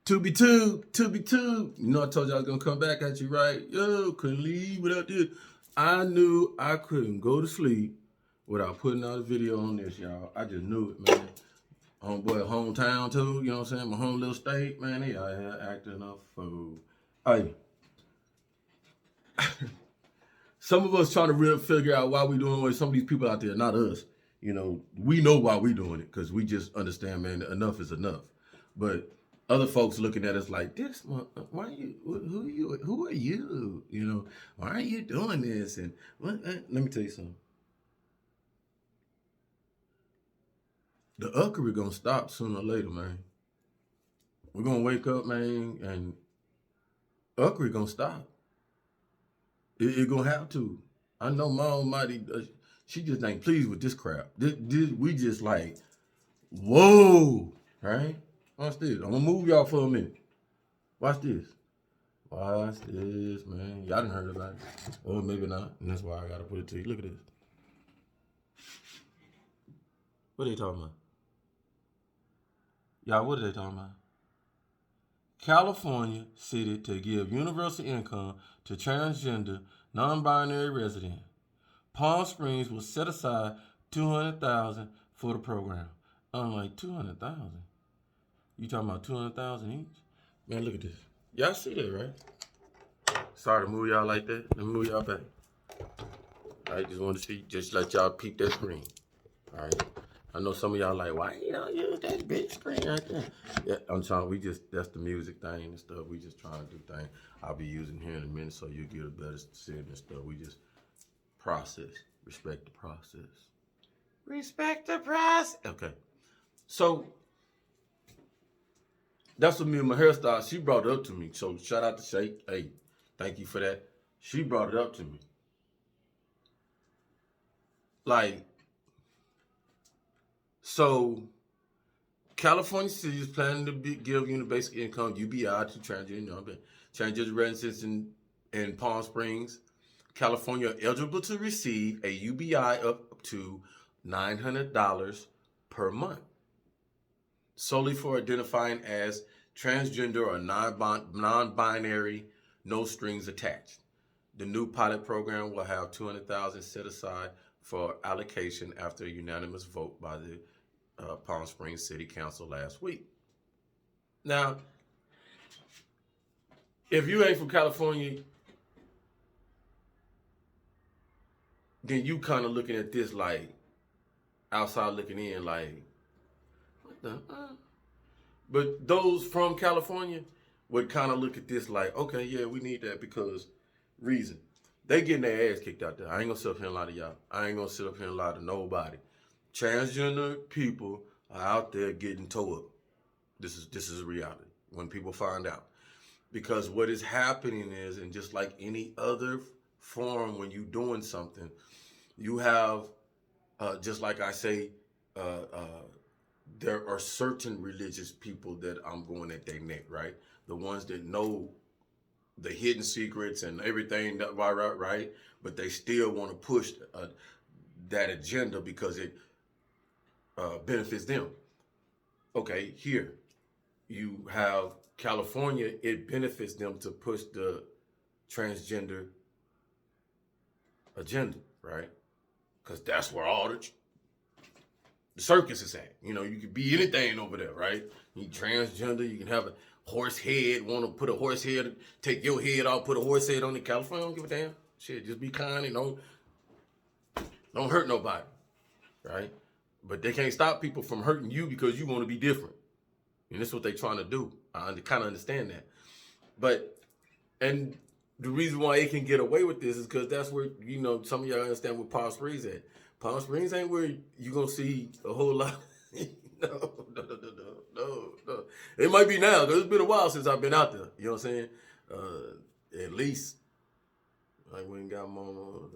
To be two. You know I told you I was gonna come back at you, right? Yo, couldn't leave without this. I knew I couldn't go to sleep without putting out a video on this, y'all. I just knew it, man. Homeboy, hometown too, you know what I'm saying? My home little state, man, they out here acting a fool. Hey, some of us trying to really figure out why we doing what some of these people out there, not us. You know, we know why we doing it because we just understand, man, enough is enough. But other folks looking at us like this, why are you? Who are you? You know, why are you doing this? And let me tell you something. The uckery gonna stop sooner or later, man. We're gonna wake up, man, and uckery gonna stop. It gonna have to. I know my almighty, she just ain't pleased with this crap. We just like, whoa, right? Watch this. I'm gonna move y'all for a minute. Watch this. Watch this, man. Y'all done heard about it. Or maybe not. And that's why I gotta put it to you. Look at this. What are they talking about? Y'all, what are they talking about? California city to give universal income to transgender, non-binary resident. Palm Springs will set aside $200,000 for the program. I'm like, $200,000? You talking about $200,000 each? Man, look at this. Y'all see that, right? Sorry to move y'all like that. Let me move y'all back. I just want to see, just let y'all peep that screen. All right. I know some of y'all like, why you don't use that big screen right there? Yeah, I'm trying, that's the music thing and stuff. We just trying to do things. I'll be using here in a minute so you get a better sense and stuff. We just process, respect the process. Respect the process. Okay. So, that's what me and my hairstylist, she brought it up to me. So, shout out to Shay. Hey, thank you for that. She brought it up to me. Like, so, California City is planning to give universal income (UBI) to transgender residents in Palm Springs. California are eligible to receive a UBI up to $900 per month, solely for identifying as transgender or non-binary, no strings attached. The new pilot program will have $200,000 set aside for allocation after a unanimous vote by the Palm Springs City Council last week. Now, if you ain't from California, then you kind of looking at this like outside looking in, like, what the? But those from California would kind of look at this like, okay, yeah, we need that because reason. They getting their ass kicked out there. I ain't gonna sit up here and lie to y'all. I ain't gonna sit up here and lie to nobody. Transgender people are out there getting towed up. This is reality when people find out. Because what is happening is, and just like any other form when you're doing something, you have, just like I say, there are certain religious people that I'm going at their neck, right? The ones that know the hidden secrets and everything, that right? But they still want to push that agenda because it benefits them. Okay, here you have California, it benefits them to push the transgender agenda, right? Because that's where all the circus is at. You know, you can be anything over there, right? You transgender, you can have a horse head, want to put a horse head, take your head off, put a horse head on it. California don't give a damn. Shit, just be kind and don't hurt nobody, right? But they can't stop people from hurting you because you want to be different. And that's what they're trying to do. I kind of understand that. And the reason why it can get away with this is because that's where, you know, some of y'all understand where Palm Springs at. Palm Springs ain't where you're going to see a whole lot. No. It might be now, because it's been a while since I've been out there. You know what I'm saying? At least, like we ain't got mama.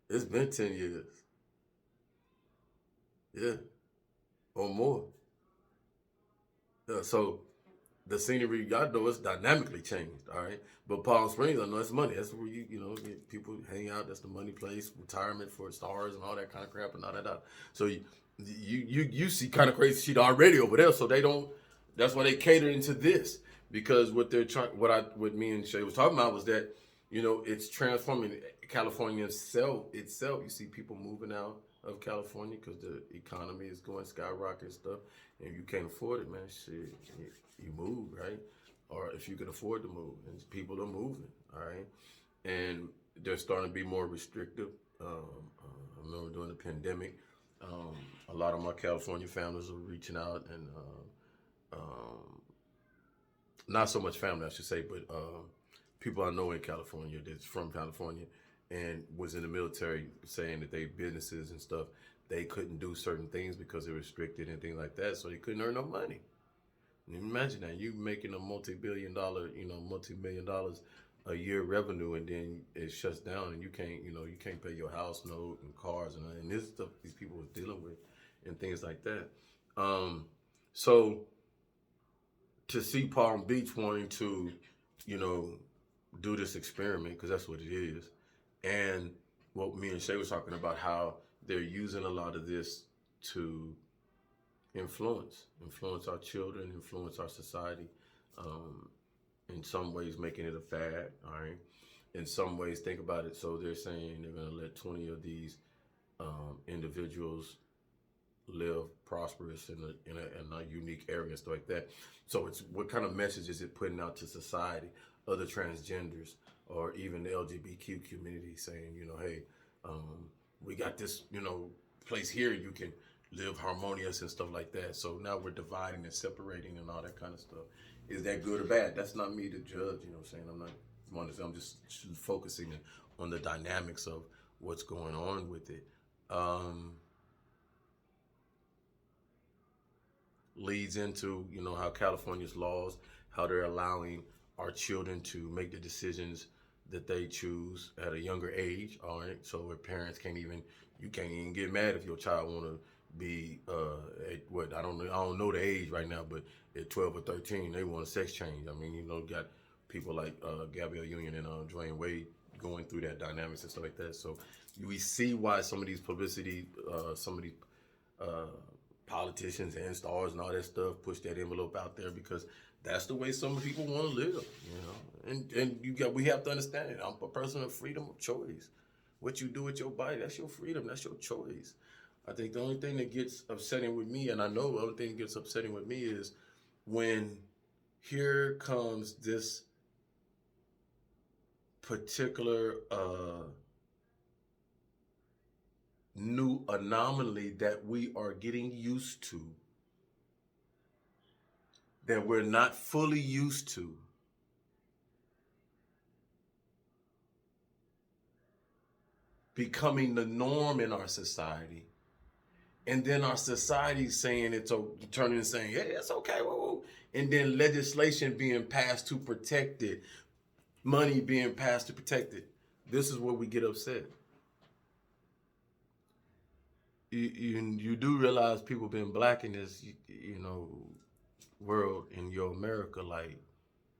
It's been 10 years. Yeah. Or more. So the scenery, y'all know it's dynamically changed, all right? But Palm Springs, I know it's money. That's where people hang out. That's the money place, retirement for stars and all that kind of crap and all that. So you see kind of crazy shit already over there. So they don't, That's why they cater into this, because what they're trying, what me and Shay was talking about was that, it's transforming California itself. You see people moving out of California because the economy is going skyrocket and stuff, and you can't afford it, man. Shit, you move, right? Or if you can afford to move, and people are moving, all right, and they're starting to be more restrictive. I remember during the pandemic, a lot of my California families are reaching out and. Not so much family, I should say, but people I know in California that's from California and was in the military, saying that they businesses and stuff, they couldn't do certain things because they're restricted and things like that, so they couldn't earn no money. And imagine that, you making a multi-billion dollar, multi-million dollars a year revenue, and then it shuts down, and you can't pay your house note and cars and this stuff these people are dealing with and things like that. So to see Palm Beach wanting to, do this experiment, because that's what it is, and what me and Shay was talking about, how they're using a lot of this to influence our children, influence our society. In some ways, making it a fad. All right. In some ways, think about it. So they're saying they're going to let 20 of these individuals live prosperous in a unique area and stuff like that. So it's what kind of message is it putting out to society, other transgenders, or even the LGBTQ community, saying, hey, we got this, place here you can live harmonious and stuff like that. So now we're dividing and separating and all that kind of stuff. Is that good or bad? That's not me to judge, I'm saying. I'm just focusing on the dynamics of what's going on with it. Leads into, how California's laws, how they're allowing our children to make the decisions that they choose at a younger age. All right. So where parents you can't even get mad if your child want to be, I don't know the age right now, but at 12 or 13, they want a sex change. I mean, got people like Gabrielle Union and Dwayne Wade going through that dynamics and stuff like that. So we see why some of these politicians and stars and all that stuff push that envelope out there, because that's the way some people want to live, and we have to understand it. I'm a person of freedom of choice. What you do with your body, that's your freedom, that's your choice. I think the only thing that gets upsetting with me, and I know the only thing that gets upsetting with me, is when here comes this particular new anomaly that we are getting used to, that we're not fully used to. Becoming the norm in our society. And then our society saying turning and saying, hey, it's okay, whoa. And then legislation being passed to protect it, money being passed to protect it. This is where we get upset. You do realize people been black in this, world, in your America, like,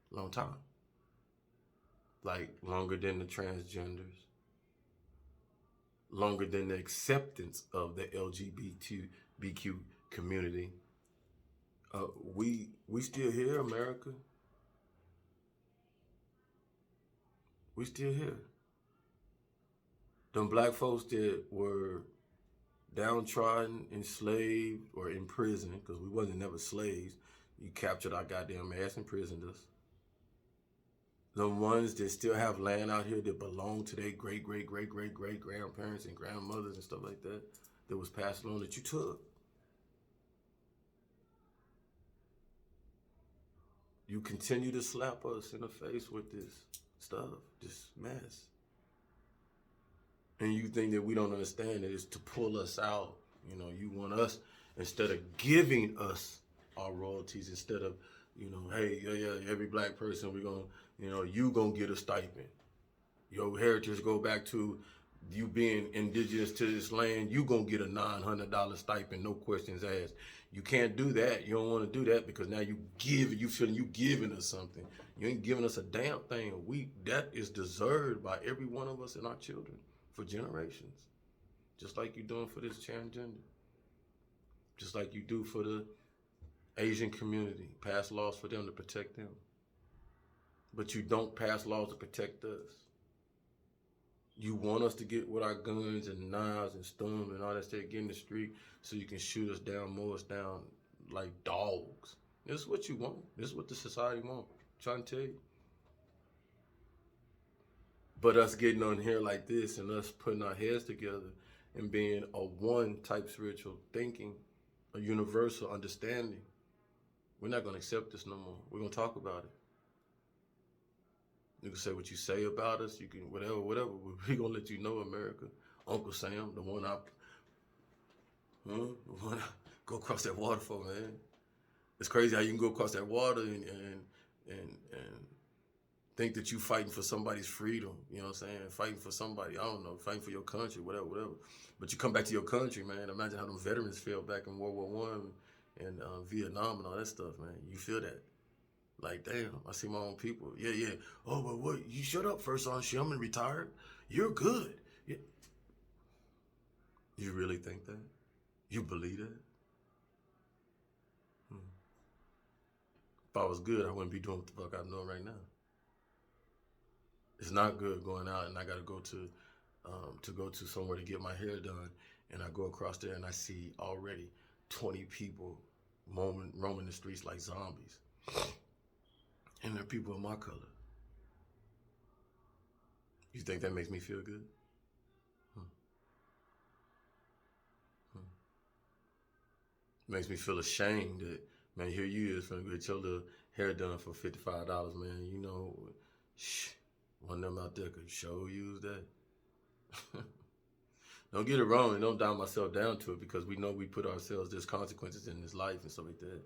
long time. Like, longer than the transgenders. Longer than the acceptance of the LGBTQ community. We still here, America. We still here. Them black folks that were downtrodden, enslaved, or in prison, because we wasn't never slaves. You captured our goddamn ass, imprisoned us. The ones that still have land out here that belong to their great grandparents and grandmothers and stuff like that was passed along, that you took. You continue to slap us in the face with this stuff, this mess. And you think that we don't understand that it's to pull us out. You want us, instead of giving us our royalties, instead of, hey, every black person, we're going to, you going to get a stipend. Your heritage go back to you being indigenous to this land. You going to get a $900 stipend, no questions asked. You can't do that. You don't want to do that, because now you feeling you giving us something. You ain't giving us a damn thing. That is deserved by every one of us and our children for generations. Just like you're doing for this transgender. Just like you do for the Asian community, pass laws for them to protect them. But you don't pass laws to protect us. You want us to get with our guns and knives and storm and all that stuff, get in the street so you can shoot us down, mow us down like dogs. This is what you want. This is what the society wants. I'm trying to tell you. But us getting on here like this and us putting our heads together and being a one type spiritual thinking, a universal understanding, we're not going to accept this no more. We're going to talk about it. You can say what you say about us. You can whatever. We're going to let you know, America. Uncle Sam, the one I go across that water for, man. It's crazy how you can go across that water and think that you fighting for somebody's freedom. You know what I'm saying? Fighting for somebody, I don't know, fighting for your country, whatever. But you come back to your country, man. Imagine how them veterans felt back in World War I and Vietnam and all that stuff, man. You feel that. Like, damn, I see my own people. Yeah. Oh, but what? You shut up, First Sergeant Sherman, retired. You're good. Yeah. You really think that? You believe that? If I was good, I wouldn't be doing what the fuck I'm doing right now. It's not good going out and I got to go to somewhere to get my hair done, and I go across there and I see already 20 people roaming the streets like zombies. And they're people of my color. You think that makes me feel good? Makes me feel ashamed that, man, here you is finna get your little hair done for $55, man. You know, one of them out there could sure use that. Don't get it wrong, and don't down myself down to it, because we know we put ourselves, there's consequences in this life and stuff like that.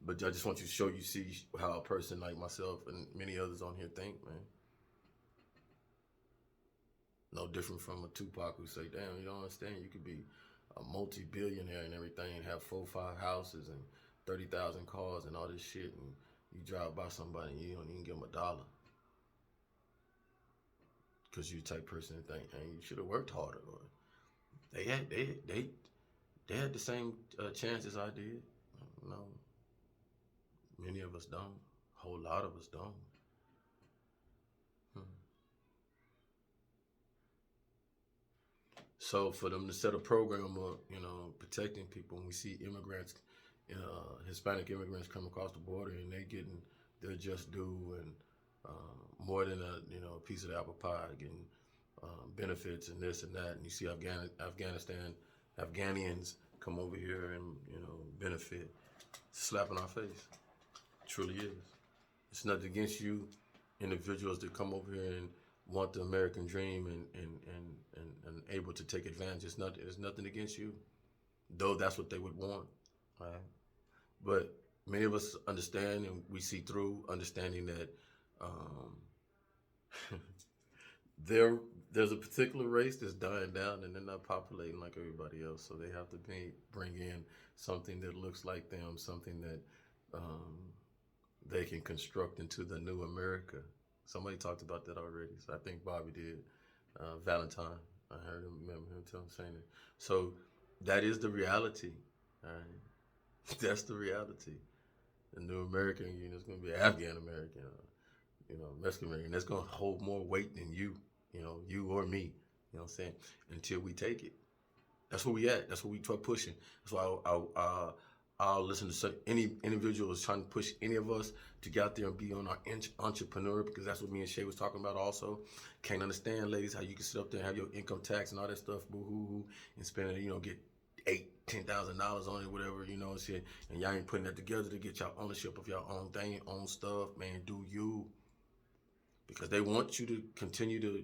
But I just want you to show you see how a person like myself and many others on here think, man. No different from a Tupac who say, damn, you don't understand, you could be a multi-billionaire and everything and have 4-5 houses and 30,000 cars and all this shit, and you drive by somebody and you don't even give them $1. Because you're the type of person that think, hey, you should have worked harder. Or they had the same chances I did. No. Many of us don't. A whole lot of us don't. So for them to set a program up, you know, protecting people, and we see immigrants, Hispanic immigrants come across the border and they getting their just due and more than a piece of the apple pie, getting benefits and this and that. And you see Afghanians come over here and benefit, slap in our face. It truly is. It's nothing against you, individuals that come over here and want the American dream and able to take advantage. It's nothing against you, though that's what they would want, right? But many of us understand and we see through, understanding that there's a particular race that's dying down and they're not populating like everybody else, so they have to bring in something that looks like them, something that they can construct into the new America. Somebody talked about that already, so I think Bobby did. Valentine, I remember him saying it. So that is the reality. All right? That's the reality. The new American Union is going to be Afghan American, Mexican American. That's going to hold more weight than you or me. You know what I'm saying? Until we take it. That's where we at. That's what we try pushing. That's why I'll listen to any individual is trying to push any of us to get out there and be on our entrepreneur, because that's what me and Shay was talking about also. Can't understand, ladies, how you can sit up there and have your income tax and all that stuff, boo-hoo-hoo, and spend it, get $8,000-$10,000 on it, whatever, shit, and y'all ain't putting that together to get y'all ownership of y'all own thing, own stuff. Man, do you. Because they want you to continue to,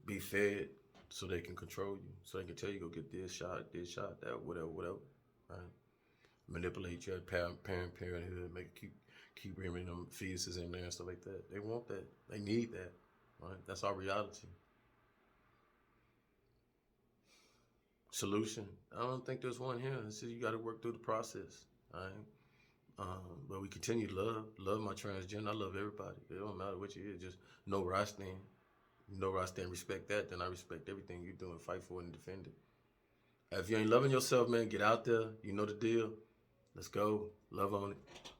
be fed so they can control you, so they can tell you, go get this shot, that, whatever, right? Manipulate your parenthood, keep bringing them fetuses in there and stuff like that. They want that. They need that. Right? That's our reality. Solution. I don't think there's one here. It's just you got to work through the process. All right? But we continue to love my transgender. I love everybody. It don't matter what you is. Just know where I stand. You know where I stand. Respect that. Then I respect everything you do and fight for it and defend it. If you ain't loving yourself, man, get out there. You know the deal. Let's go. Love on it.